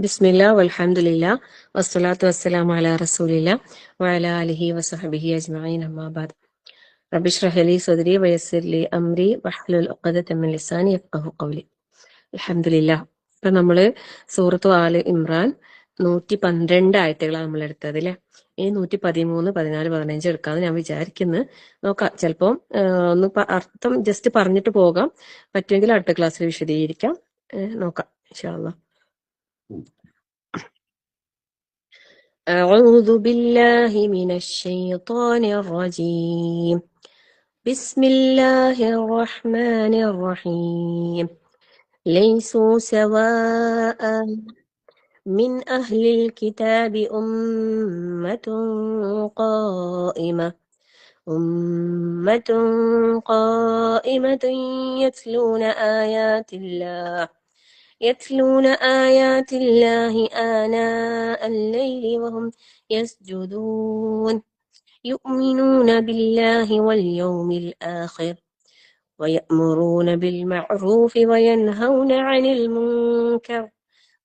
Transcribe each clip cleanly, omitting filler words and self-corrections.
ബിസ്മില്ലാ വൽഹംദുലില്ലാ വസ്സലാത്തു വസ്സലാമു അലാ റസൂലില്ലാ വഅലാ ആലിഹി വസഹ്ബിഹി അജ്മഈൻ അമ്മാ ബഅദ്. റബ്ബി ഇശ്റഹ് ലി സദ്രി വയസ്സിർ ലി അംരി വഹ്ലുൽ ഉഖ്ദത മിൻ ലിസാനി യഫ്ഖഹു ഖൗലി. അൽഹംദുലില്ലാ. ഇപ്പൊ നമ്മള് സൂറത്തു ആല ഇമ്രാൻ 112 ആയത്തുകളാണ് നമ്മൾ എടുത്തത് അല്ലെ. ഈ 113, 14, 15 എടുക്കാന്ന് ഞാൻ വിചാരിക്കുന്നു. നോക്കാം, ചിലപ്പം ഒന്ന് അർത്ഥം ജസ്റ്റ് പറഞ്ഞിട്ട് പോകാം. പറ്റുമെങ്കിൽ അടുത്ത ക്ലാസ്സിൽ വിശദീകരിക്കാം. നോക്കാം ഇൻഷാ അല്ലാഹ്. أعوذ بالله من الشيطان الرجيم. بسم الله الرحمن الرحيم. ليسوا سواء من أهل الكتاب أمة قائمة يتلون آيات الله آناء الليل وهم يسجدون يؤمنون بالله واليوم الآخر ويأمرون بالمعروف وينهون عن المنكر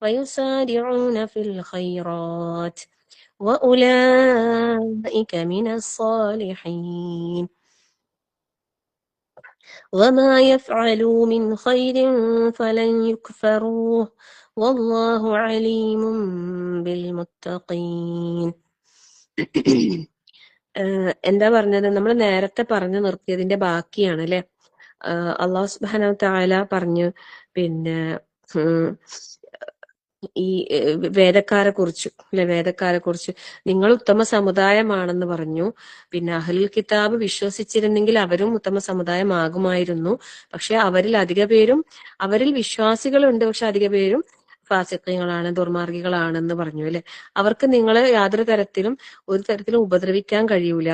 ويسارعون في الخيرات وأولئك من الصالحين وما يفعلوا من خير فلن يكفروه والله عليم بالمتقين. എന്താ പറഞ്ഞത്? നമ്മൾ നേരത്തെ പറഞ്ഞു നിർത്തിയതിന്റെ ബാക്കിയാണ് അല്ലെ. അള്ളാഹു സുബ്ഹാനഹു വ തആല പറഞ്ഞു, പിന്നെ ഈ വേദക്കാരെ കുറിച്ച് നിങ്ങൾ ഉത്തമ സമുദായമാണെന്ന് പറഞ്ഞു. പിന്നെ അഹ്ലുൽ കിതാബ് വിശ്വസിച്ചിരുന്നെങ്കിൽ അവരും ഉത്തമ സമുദായമാകുമായിരുന്നു. പക്ഷെ അവരിൽ വിശ്വാസികളുണ്ട്, പക്ഷെ അധിക പേരും ഫാസിഖീങ്ങളാണ്, ദുർമാർഗികളാണെന്ന് പറഞ്ഞു അല്ലെ. അവർക്ക് നിങ്ങളെ ഒരു തരത്തിലും ഉപദ്രവിക്കാൻ കഴിയൂല.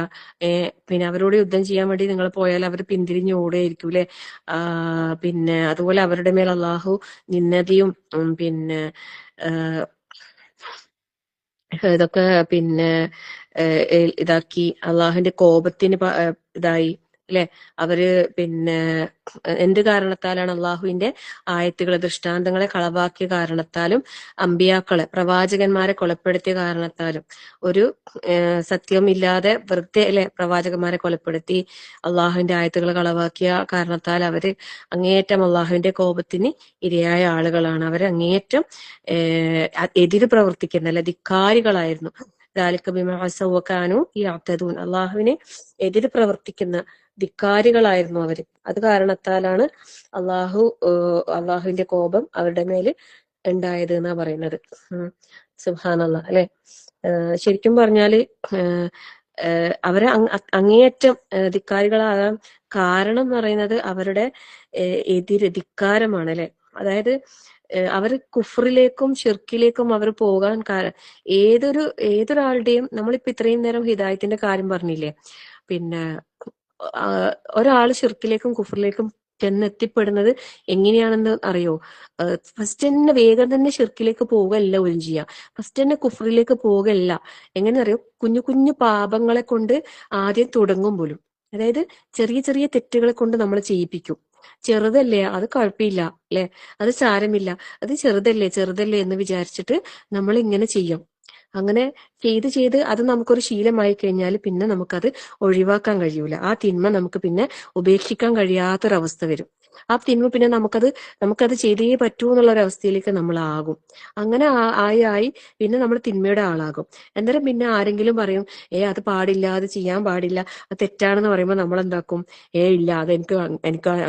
പിന്നെ അവരോട് യുദ്ധം ചെയ്യാൻ വേണ്ടി നിങ്ങൾ പോയാൽ അവർ പിന്തിരിഞ്ഞ് ഓടുകയായിരിക്കും അല്ലെ. പിന്നെ അതുപോലെ അവരുടെ മേൽ അള്ളാഹു നിന്നതിയും പിന്നെ ഇതൊക്കെ പിന്നെ ഇതാക്കി അള്ളാഹുവിന്റെ കോപത്തിന് ഇതായി അല്ലെ. അവര് പിന്നെ എന്ത് കാരണത്താലാണ് അള്ളാഹുവിന്റെ ആയത്തുകളെ, ദൃഷ്ടാന്തങ്ങളെ കളവാക്കിയ കാരണത്താലും പ്രവാചകന്മാരെ കൊലപ്പെടുത്തിയ കാരണത്താലും, ഒരു സത്യമില്ലാതെ വെറുതെ അല്ലെ പ്രവാചകന്മാരെ കൊലപ്പെടുത്തി അള്ളാഹുവിന്റെ ആയത്തുകൾ കളവാക്കിയ കാരണത്താൽ അവര് അങ്ങേയറ്റം അള്ളാഹുവിന്റെ കോപത്തിന് ഇരയായ ആളുകളാണ്. അവര് അങ്ങേയറ്റം എതിര് പ്രവർത്തിക്കുന്ന അല്ലെ ധിക്കാരികളായിരുന്നു. അള്ളാഹുവിനെ എതിര് പ്രവർത്തിക്കുന്ന ധിക്കാരികളായിരുന്നു അവര്. അത് കാരണത്താലാണ് അള്ളാഹുവിന്റെ കോപം അവരുടെ മേല് ഉണ്ടായത് എന്നാ പറയുന്നത്. സുബ്ഹാനല്ലാഹ് അല്ലെ. ശരിക്കും പറഞ്ഞാല് അവരെ അങ്ങേയറ്റം ധിക്കാരികളാകാൻ കാരണം എന്ന് പറയുന്നത് അവരുടെ ധിക്കാരമാണ് അല്ലെ. അതായത് അവര് കുഫറിലേക്കും ഷിർക്കിലേക്കും അവർ പോകാൻ കാരണം ഏതൊരാളുടെയും, നമ്മളിപ്പോ ഇത്രയും നേരം ഹിദായത്തിന്റെ കാര്യം പറഞ്ഞില്ലേ, പിന്നെ ഒരാള് ഷിർക്കിലേക്കും കുഫറിലേക്കും ചെന്നെത്തിപ്പെടുന്നത് എങ്ങനെയാണെന്ന് അറിയോ? ഫസ്റ്റ് തന്നെ വേഗം തന്നെ ഷിർക്കിലേക്ക് പോകല്ല ഒഴിഞ്ഞ, ഫസ്റ്റ് തന്നെ കുഫറിലേക്ക് പോകല്ല. എങ്ങനെ അറിയോ? കുഞ്ഞു കുഞ്ഞു പാപങ്ങളെ കൊണ്ട് ആദ്യം തുടങ്ങും പോലും. അതായത് ചെറിയ ചെറിയ തെറ്റുകളെ കൊണ്ട് നമ്മൾ ചെയ്യിപ്പിക്കും. ചെറുതല്ലേ, അത് കുഴപ്പമില്ല അല്ലെ, അത് സാരമില്ല, അത് ചെറുതല്ലേ എന്ന് വിചാരിച്ചിട്ട് നമ്മൾ ഇങ്ങനെ ചെയ്യും. അങ്ങനെ ചെയ്ത് അത് നമുക്കൊരു ശീലമായി കഴിഞ്ഞാൽ പിന്നെ നമുക്കത് ഒഴിവാക്കാൻ കഴിയൂല. ആ തിന്മ നമുക്ക് പിന്നെ ഉപേക്ഷിക്കാൻ കഴിയാത്തൊരവസ്ഥ വരും. ആ തിന്മ പിന്നെ നമുക്കത് ചെയ്തേ പറ്റൂ എന്നുള്ളൊരവസ്ഥയിലേക്ക് നമ്മൾ ആകും. അങ്ങനെ ആയി പിന്നെ നമ്മൾ തിന്മയുടെ ആളാകും. അന്നേരം പിന്നെ ആരെങ്കിലും പറയും, അത് പാടില്ല, അത് ചെയ്യാൻ പാടില്ല, അത് തെറ്റാണെന്ന് പറയുമ്പോൾ നമ്മൾ എന്താക്കും? ഇല്ല, അത് എനിക്ക്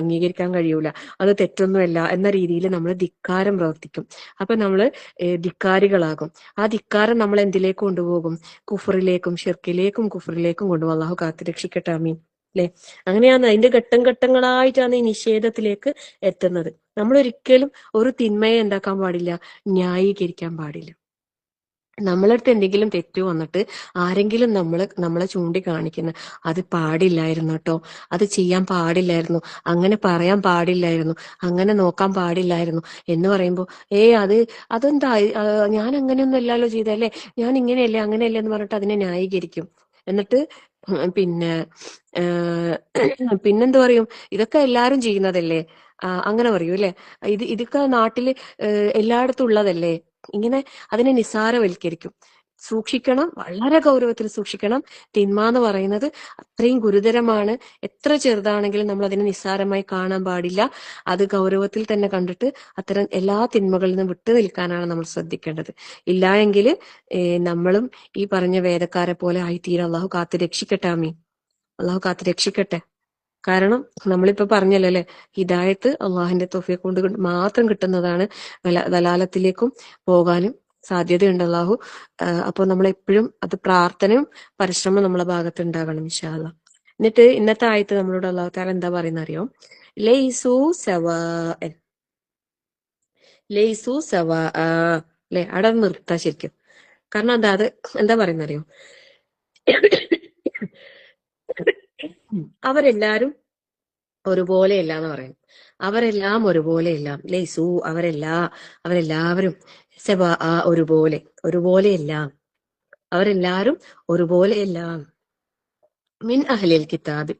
അംഗീകരിക്കാൻ കഴിയൂല, അത് തെറ്റൊന്നുമല്ല എന്ന രീതിയിൽ നമ്മൾ ധിക്കാരം പ്രവർത്തിക്കും. അപ്പൊ നമ്മള് ധിക്കാരികളാകും. ആ ധിക്കാരം നമ്മൾ എന്തിലേക്ക് കൊണ്ടുപോകും? കുഫറിലേക്കും ഷിർക്കിലേക്കും കുഫറിലേക്കും കൊണ്ടുപോകും. അള്ളാഹു കാത്തുരക്ഷിക്കട്ടെ, ആമീൻ അല്ലെ. അങ്ങനെയാണ് അതിന്റെ ഘട്ടങ്ങളായിട്ടാണ് ഈ നിഷേധത്തിലേക്ക് എത്തുന്നത്. നമ്മൾ ഒരിക്കലും ഒരു തിന്മയെ എന്താക്കാൻ പാടില്ല? ന്യായീകരിക്കാൻ പാടില്ല. നമ്മളടുത്ത് എന്തെങ്കിലും തെറ്റ് വന്നിട്ട് ആരെങ്കിലും നമ്മളെ ചൂണ്ടിക്കാണിക്കുന്ന, അത് പാടില്ലായിരുന്നു കേട്ടോ, അത് ചെയ്യാൻ പാടില്ലായിരുന്നു, അങ്ങനെ പറയാൻ പാടില്ലായിരുന്നു, അങ്ങനെ നോക്കാൻ പാടില്ലായിരുന്നു എന്ന് പറയുമ്പോൾ അതെന്താ, ഞാൻ അങ്ങനെയൊന്നും അല്ലല്ലോ ചെയ്തല്ലേ, ഞാൻ ഇങ്ങനെയല്ലേ അങ്ങനെയല്ലേ എന്ന് പറഞ്ഞിട്ട് അതിനെ ന്യായീകരിക്കും. എന്നിട്ട് പിന്നെ പിന്നെന്ത് പറയും, ഇതൊക്കെ എല്ലാരും ചെയ്യുന്നതല്ലേ, അങ്ങനെ പറയൂ അല്ലെ. ഇതൊക്കെ നാട്ടില് എല്ലായിടത്തും ഉള്ളതല്ലേ, ഇങ്ങനെ അതിനെ നിസ്സാരവൽക്കരിക്കും. സൂക്ഷിക്കണം, വളരെ ഗൗരവത്തിൽ സൂക്ഷിക്കണം. തിന്മ എന്ന് പറയുന്നത് അത്രയും ഗുരുതരമാണ്. എത്ര ചെറുതാണെങ്കിലും നമ്മൾ അതിനെ നിസ്സാരമായി കാണാൻ പാടില്ല. അത് ഗൗരവത്തിൽ തന്നെ കണ്ടിട്ട് അത്തരം എല്ലാ തിന്മകളിൽ നിന്നും വിട്ടു നിൽക്കാനാണ് നമ്മൾ ശ്രദ്ധിക്കേണ്ടത്. ഇല്ല എങ്കിൽ നമ്മളും ഈ പറഞ്ഞ വേദക്കാരെ പോലെ ആയിത്തീരാൻ അള്ളാഹു കാത്ത് രക്ഷിക്കട്ടെ. ആമീൻ. അള്ളാഹു കാത്ത് രക്ഷിക്കട്ടെ. കാരണം നമ്മളിപ്പോ പറഞ്ഞല്ലോ അല്ലെ, ഹിദായത്ത് അള്ളാഹിന്റെ തൗഫീഖ് കൊണ്ട് മാത്രം കിട്ടുന്നതാണ്. ദലാലത്തിലേക്കും പോകാനും സാധ്യതയുണ്ട് അള്ളാഹു. അപ്പൊ നമ്മളെപ്പോഴും അത് പ്രാർത്ഥനയും പരിശ്രമം നമ്മളെ ഭാഗത്ത് ഉണ്ടാകണം ഇൻഷാ അല്ലാഹ്. എന്നിട്ട് ഇന്നത്തെ ആയത്ത് നമ്മളോട് അള്ളാഹു തആല എന്താ പറയുന്ന അറിയോ? ലൈസു സവാഅൻ, ലൈസു സവാ അല്ലെ, അവിടെ നിർത്താ ശരിക്കും. കാരണം എന്താ, അത് എന്താ പറയുന്ന അറിയോ? അവരെല്ലാരും ഒരുപോലെയല്ല എന്ന് പറയും. അവരെല്ലാം ഒരുപോലെയല്ല. ലൈസു അവരെല്ലാവരും സവാ ഒരുപോലെ, ഒരുപോലെയല്ല. അവരെല്ലാരും ഒരുപോലെയല്ല. മിൻ അഹ്ലിൽ കിതാബ്,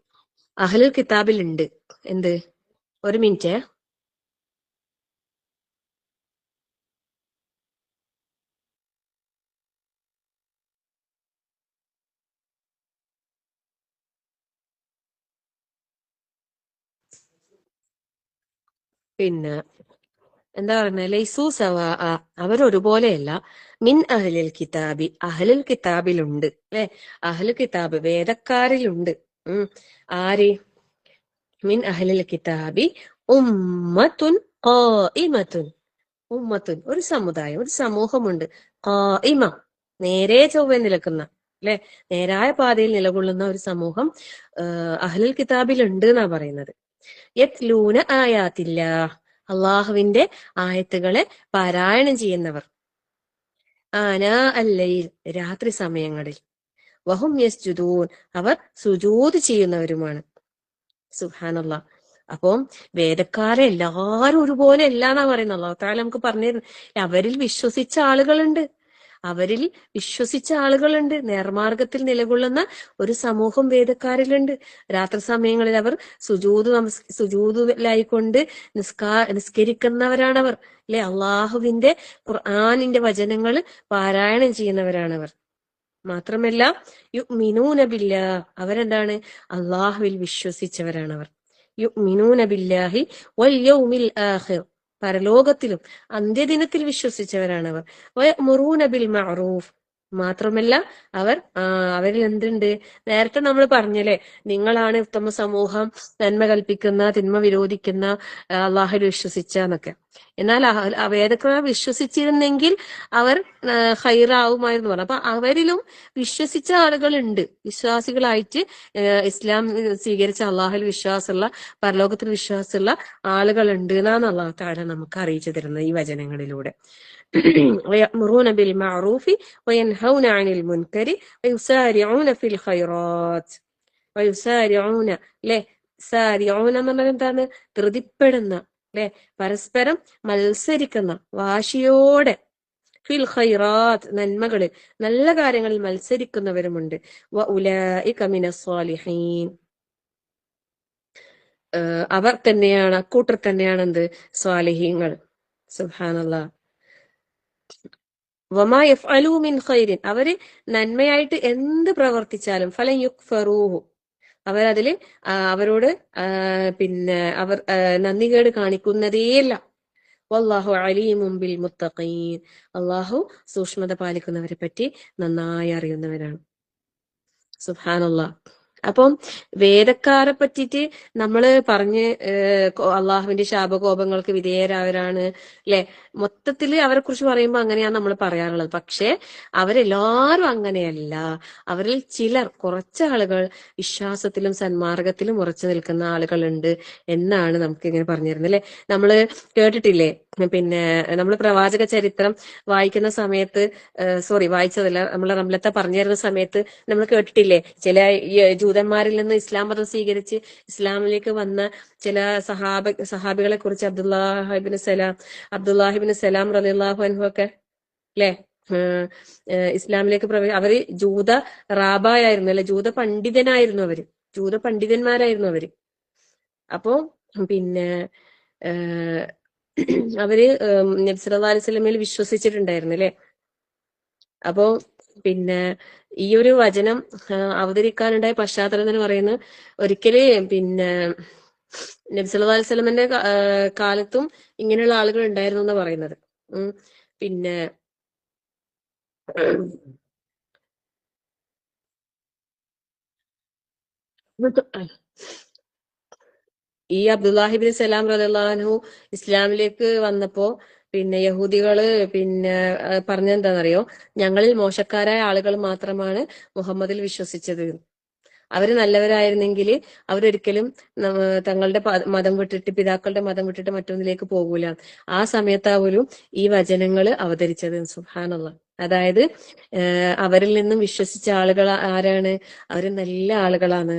അഹ്ലുൽ കിതാബിൽ ഉണ്ട് എന്ത്? ഒരു മിനിറ്റ്. പിന്നെ എന്താ പറയുന്നത്? ലൈസു സവാ, അവരൊരുപോലെയല്ല. മിൻ അഹ്ലിൽ കിതാബി, അഹ്ലുൽ കിതാബിലുണ്ട് അല്ലെ. അഹ്ലുൽ കിതാബ് വേദക്കാരിലുണ്ട്. ആര്? മിൻ അഹ്ലിൽ കിതാബി ഉമ്മത്തുൻ ഖായിമത്തുൻ, ഉമ്മത്തുൻ ഒരു സമുദായം, ഒരു സമൂഹമുണ്ട്. ഖായിമ നേരെ ചൊവ്വെ നിൽക്കുന്ന അല്ലെ, നേരായ പാതയിൽ നിലകൊള്ളുന്ന ഒരു സമൂഹം അഹ്ലുൽ കിതാബിൽ ഉണ്ട് എന്നാ പറയുന്നത്. യത്ലൂന ആയാത്തില്ല, അള്ളാഹുവിന്റെ ആയത്തുകളെ പാരായണം ചെയ്യുന്നവർ. ആനാ അല്ലയിൽ, രാത്രി സമയങ്ങളിൽ. വഹും യസ്ജുദൂൻ, അവർ സുജൂദ് ചെയ്യുന്നവരുമാണ്. സുബ്ഹാനല്ലാഹ്. അപ്പം വേദക്കാരെ എല്ലാരും ഒരുപോലെ അല്ലാന്നാ പറയുന്നത്. അല്ലാഹു തആല നമുക്ക് പറഞ്ഞു തരുന്നു, അവരിൽ വിശ്വസിച്ച ആളുകളുണ്ട്, അവരിൽ വിശ്വസിച്ച ആളുകളുണ്ട്. നേർമാർഗത്തിൽ നിലകൊള്ളുന്ന ഒരു സമൂഹം വേദക്കാരിലുണ്ട്. രാത്രി സമയങ്ങളിൽ അവർ സുജൂദിലായിക്കൊണ്ട് നിസ്കരിക്കുന്നവരാണവർ അല്ലെ. അള്ളാഹുവിന്റെ ഖുർആനിന്റെ വചനങ്ങൾ പാരായണം ചെയ്യുന്നവരാണവർ. മാത്രമല്ല യുഅ്മിനൂന ബില്ലാഹ്, അവരെന്താണ്? അള്ളാഹുവിൽ വിശ്വസിച്ചവരാണവർ. യുഅ്മിനൂന ബില്ലാഹി വൽ യൗമിൽ ആഖിർ, പരലോകത്തിലും അന്ത്യദിനത്തിൽ വിശ്വസിച്ചവരാണവർ. വയഅ്മുറൂന ബിൽ മഅറൂഫ്, മാത്രമല്ല അവരിൽ എന്തുണ്ട്? നേരത്തെ നമ്മൾ പറഞ്ഞല്ലേ, നിങ്ങളാണ് ഉത്തമ സമൂഹം, നന്മ കൽപ്പിക്കുന്ന, തിന്മ വിരോധിക്കുന്ന, അള്ളാഹുവിൽ വിശ്വസിച്ച എന്നൊക്കെ. എന്നാൽ വേദക്കാർ വിശ്വസിച്ചിരുന്നെങ്കിൽ അവർ ഹൈറാവുമായിരുന്നു പറഞ്ഞു. അപ്പൊ അവരിലും വിശ്വസിച്ച ആളുകളുണ്ട്, വിശ്വാസികളായിട്ട് ഇസ്ലാം സ്വീകരിച്ച, അള്ളാഹുൽ വിശ്വാസമുള്ള, പരലോകത്തിൽ വിശ്വാസമുള്ള ആളുകളുണ്ട് എന്നാണ് അള്ളാഹു തആല നമുക്ക് അറിയിച്ചു തരുന്നത് ഈ വചനങ്ങളിലൂടെ. ويأمرون بالمعروف وينهون عن المنكر ويسارعون في الخيرات. വയുസാരിഊന അല്ലെ, സാരിഊന എന്ന് പറഞ്ഞാൽ എന്താണ്? ധൃതിപ്പെടുന്ന അല്ലെ, പരസ്പരം മത്സരിക്കുന്ന, വാശിയോടെ. ഫിൽ ഖൈറാത്ത്, നന്മകളിൽ, നല്ല കാര്യങ്ങളിൽ മത്സരിക്കുന്നവരുമുണ്ട്. വഉലൈക മിനസ് സ്വാലിഹീൻ, അവർ തന്നെയാണ്, അക്കൂട്ടർ തന്നെയാണ് എന്ത്? സ്വാലിഹീങ്ങൾ. സുബ്ഹാനല്ലാഹ്. വമാ യഫ്അലൂ മിൻ ഖൈരിൻ, അവര് നന്മയായിട്ട് എന്ത് പ്രവർത്തിച്ചാലും ഫലൻ യുക്ഫറൂഹു, അവരതില് അവരോട് പിന്നെ അവർ നന്ദികേട് കാണിക്കുന്നതേയല്ല. വല്ലാഹു അലീമും ബിൽ മുത്തഖീൻ, അള്ളാഹു സൂക്ഷ്മത പാലിക്കുന്നവരെ പറ്റി നന്നായി അറിയുന്നവരാണ്. സുബ്ഹാനല്ലാഹ്. അപ്പം വേദക്കാരെ പറ്റിയിട്ട് നമ്മള് പറഞ്ഞ് അള്ളാഹുവിന്റെ ശാപകോപങ്ങൾക്ക് വിധേയരായവരാണ് അല്ലെ. മൊത്തത്തില് അവരെ കുറിച്ച് പറയുമ്പോൾ അങ്ങനെയാണ് നമ്മൾ പറയാറുള്ളത്. പക്ഷെ അവരെല്ലാരും അങ്ങനെയല്ല. അവരിൽ ചിലർ, കുറച്ച് ആളുകൾ വിശ്വാസത്തിലും സന്മാർഗത്തിലും ഉറച്ചു നിൽക്കുന്ന ആളുകളുണ്ട് എന്നാണ് നമുക്ക് ഇങ്ങനെ പറഞ്ഞു തരുന്നത് അല്ലെ. നമ്മള് കേട്ടിട്ടില്ലേ, പിന്നെ നമ്മൾ പ്രവാചക ചരിത്രം വായിക്കുന്ന സമയത്ത്, വായിച്ചതല്ല, നമ്മൾ റംലത്തെ പറഞ്ഞു തരുന്ന സമയത്ത് നമ്മൾ കേട്ടിട്ടില്ലേ, ചില ജൂതന്മാരിൽ നിന്ന് ഇസ്ലാം മതം സ്വീകരിച്ച് ഇസ്ലാമിലേക്ക് വന്ന ചില സഹാബികളെ കുറിച്ച്, അബ്ദുല്ലാഹിബിന് സലാം റളിയല്ലാഹു അൻഹു ഒക്കെ അല്ലെ. ഇസ്ലാമിലേക്ക് അവര് ജൂത റാബായായിരുന്നു, അല്ലെ, ജൂത പണ്ഡിതനായിരുന്നു അവര്, ജൂത പണ്ഡിതന്മാരായിരുന്നു അവര്. അപ്പോ പിന്നെ അവര് നബി സല്ലല്ലാഹു അലൈഹി വസല്ലമയിൽ വിശ്വസിച്ചിട്ടുണ്ടായിരുന്നു, അല്ലെ. അപ്പോ പിന്നെ ഈ ഒരു വചനം അവതരിക്കാനുണ്ടായ പശ്ചാത്തലം എന്ന് പറയുന്നത്, ഒരിക്കല് പിന്നെ നബി സല്ലല്ലാഹു അലൈഹി വസല്ലമയുടെ കാലത്തും ഇങ്ങനെയുള്ള ആളുകൾ ഉണ്ടായിരുന്നു എന്ന് പറയുന്നത്. പിന്നെ ഈ അബ്ദുല്ലാഹിബിൻ സലാം റളിയല്ലാഹു അൻഹു ഇസ്ലാമിലേക്ക് വന്നപ്പോ പിന്നെ യഹൂദികള് പിന്നെ പറഞ്ഞെന്താണെന്നറിയോ, ഞങ്ങളിൽ മോശക്കാരായ ആളുകൾ മാത്രമാണ് മുഹമ്മദിൽ വിശ്വസിച്ചത്. അവര് നല്ലവരായിരുന്നെങ്കിൽ അവരൊരിക്കലും തങ്ങളുടെ മതം വിട്ടിട്ട്, പിതാക്കളുടെ മതം വിട്ടിട്ട് മറ്റൊന്നിലേക്ക് പോകൂല. ആ സമയത്താവൂലും ഈ വചനങ്ങൾ അവതരിച്ചത്. സുബ്ഹാനല്ലാഹ്. അതായത് അവരിൽ നിന്നും വിശ്വസിച്ച ആളുകൾ ആരാണ്? അവര് നല്ല ആളുകളാണ്.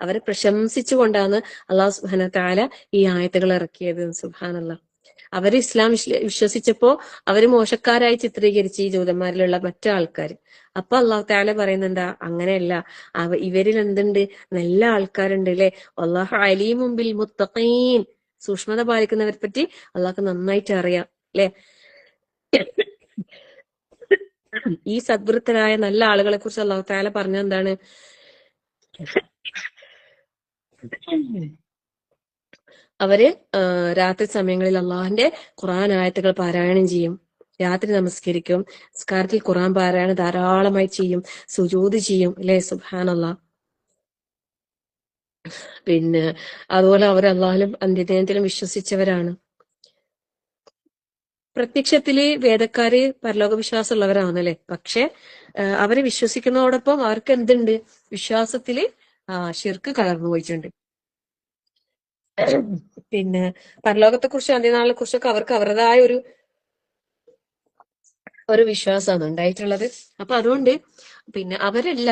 അവരെ പ്രശംസിച്ചുകൊണ്ടാണ് അള്ളാഹു സുബ്ഹാനഹു തആല ഈ ആയത്തുകൾ ഇറക്കിയത്. സുബ്ഹാനല്ലാഹ്. അവര് ഇസ്ലാം വിശ്വസിച്ചപ്പോ അവര് മോശക്കാരായി ചിത്രീകരിച്ച് ഈ ജൂതന്മാരിലുള്ള മറ്റു ആൾക്കാർ. അപ്പൊ അള്ളാഹു തആല പറയുന്നുണ്ടാ, അങ്ങനെയല്ല, ഇവരിൽ എന്തുണ്ട്? നല്ല ആൾക്കാരുണ്ട്, അല്ലെ. അല്ലാഹു അലീമും ബിൽ മുത്തഖീൻ. സൂക്ഷ്മത പാലിക്കുന്നവരെ പറ്റി അള്ളാഹ്ക്ക് നന്നായിട്ട് അറിയാം, അല്ലെ. ഈ സദ്വൃത്തരായ നല്ല ആളുകളെ കുറിച്ച് അള്ളാഹു തആല പറഞ്ഞ എന്താണ്? അവര് രാത്രി സമയങ്ങളിൽ അള്ളാഹുവിന്റെ ഖുർആൻ ആയത്തുകൾ പാരായണം ചെയ്യും, രാത്രി നമസ്കരിക്കും, നിസ്കാരത്തിൽ ഖുർആൻ പാരായണം ധാരാളമായി ചെയ്യും, സുജൂദ് ചെയ്യും, അല്ലെ. സുബ്ഹാനല്ലാഹ്. പിന്നെ അതുപോലെ അവർ അള്ളാഹുലും അന്ത്യദിനത്തിലും വിശ്വസിച്ചവരാണ്. പ്രത്യക്ഷത്തില് വേദക്കാര് പരലോക വിശ്വാസമുള്ളവരാണല്ലേ. പക്ഷെ അവര് വിശ്വസിക്കുന്നതോടൊപ്പം അവർക്ക് എന്തുണ്ട്? വിശ്വാസത്തില് ശിർക്ക് കലർന്നു പോയിട്ടുണ്ട്. പിന്നെ പരലോകത്തെ കുറിച്ച്, അന്ത്യനാളിനെ കുറിച്ചൊക്കെ അവർക്ക് അവരുടേതായ ഒരു വിശ്വാസമാണ് ഉണ്ടായിട്ടുള്ളത്. അപ്പൊ അതുകൊണ്ട് പിന്നെ അവരല്ല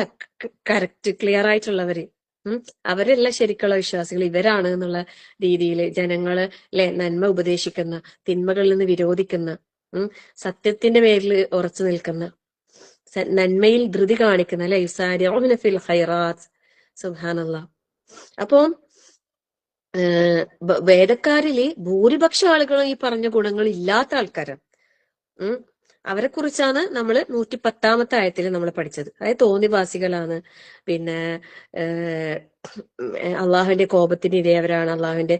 കറക്റ്റ് ക്ലിയർ ആയിട്ടുള്ളവര്. അവരല്ല ശരിക്കുള്ള വിശ്വാസികൾ, ഇവരാണ് എന്നുള്ള രീതിയിൽ ജനങ്ങള്, അല്ലെ, നന്മ ഉപദേശിക്കുന്ന, തിന്മകളിൽ നിന്ന് വിരോധിക്കുന്ന, സത്യത്തിന്റെ പേരിൽ ഉറച്ചു നിൽക്കുന്ന, നന്മയിൽ ധൃതി കാണിക്കുന്ന, അല്ലെ, യുസാരിഊന ഫിൽ ഖൈറാത്ത്. സുബ്ഹാനല്ലാഹ്. അപ്പോ വേദക്കാരില് ഭൂരിപക്ഷം ആളുകളും ഈ പറഞ്ഞ ഗുണങ്ങൾ ഇല്ലാത്ത ആൾക്കാരാണ്. അവരെ കുറിച്ചാണ് നമ്മൾ 110-ാമത്തെ ആയത്തിൽ നമ്മൾ പഠിച്ചത്. അതായത് തോന്നിവാസികളാണ്, പിന്നെ അള്ളാഹുവിന്റെ കോപത്തിന് ഇരയവരാണ്, അള്ളാഹുവിന്റെ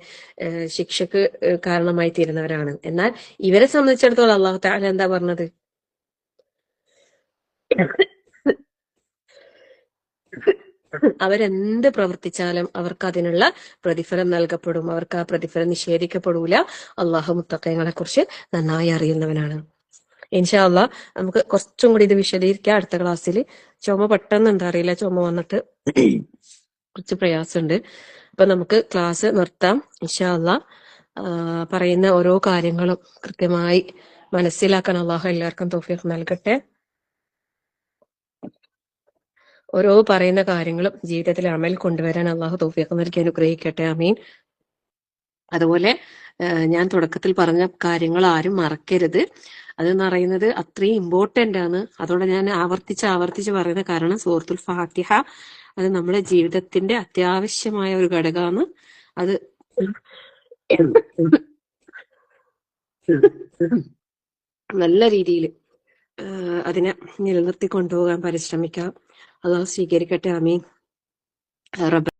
ശിക്ഷക്ക് കാരണമായി തീരുന്നവരാണ്. എന്നാൽ ഇവരെ സംബന്ധിച്ചിടത്തോളം അള്ളാഹു തആല എന്താ പറഞ്ഞത്? അവരെന്ത് പ്രവർത്തിച്ചാലും അവർക്ക് അതിനുള്ള പ്രതിഫലം നൽകപ്പെടും, അവർക്ക് ആ പ്രതിഫലം നിഷേധിക്കപ്പെടൂല. അള്ളാഹു മുത്തഖീങ്ങളെ കുറിച്ച് നന്നായി അറിയുന്നവനാണ്. ഇൻഷാ അള്ളാഹ് നമുക്ക് കുറച്ചും കൂടി ഇത് വിശദീകരിക്കാം അടുത്ത ക്ലാസ്സിൽ. ചുമ പെട്ടെന്ന് എന്താ അറിയില്ല, ചുമ വന്നിട്ട് കുറച്ച് പ്രയാസമുണ്ട്. അപ്പൊ നമുക്ക് ക്ലാസ് നിർത്താം. ഇൻഷാ അള്ളാഹ് പറയുന്ന ഓരോ കാര്യങ്ങളും കൃത്യമായി മനസ്സിലാക്കാൻ അള്ളാഹു എല്ലാവർക്കും തൗഫീഖ് നൽകട്ടെ. ഓരോ പറയുന്ന കാര്യങ്ങളും ജീവിതത്തിൽ അമൽ കൊണ്ടുവരാൻ അള്ളാഹു തൗഫീഖ് നൽകി അനുഗ്രഹിക്കട്ടെ. ആമീൻ. അതുപോലെ ഞാൻ തുടക്കത്തിൽ പറഞ്ഞ കാര്യങ്ങൾ ആരും മറക്കരുത്. അതെന്ന് പറയുന്നത് അത്രയും ഇമ്പോർട്ടന്റ് ആണ്. അതുകൊണ്ട് ഞാൻ ആവർത്തിച്ച് പറയുന്ന കാരണം സൂറത്തുൽ ഫാത്തിഹ അത് നമ്മുടെ ജീവിതത്തിന്റെ അത്യാവശ്യമായ ഒരു ഘടകമാണ്. അത് നല്ല രീതിയിൽ അതിനെ നിലനിർത്തി കൊണ്ടുപോകാൻ പരിശ്രമിക്കാം. അള്ളാഹു സ്വീകരിക്കട്ടെ. ആമീൻ.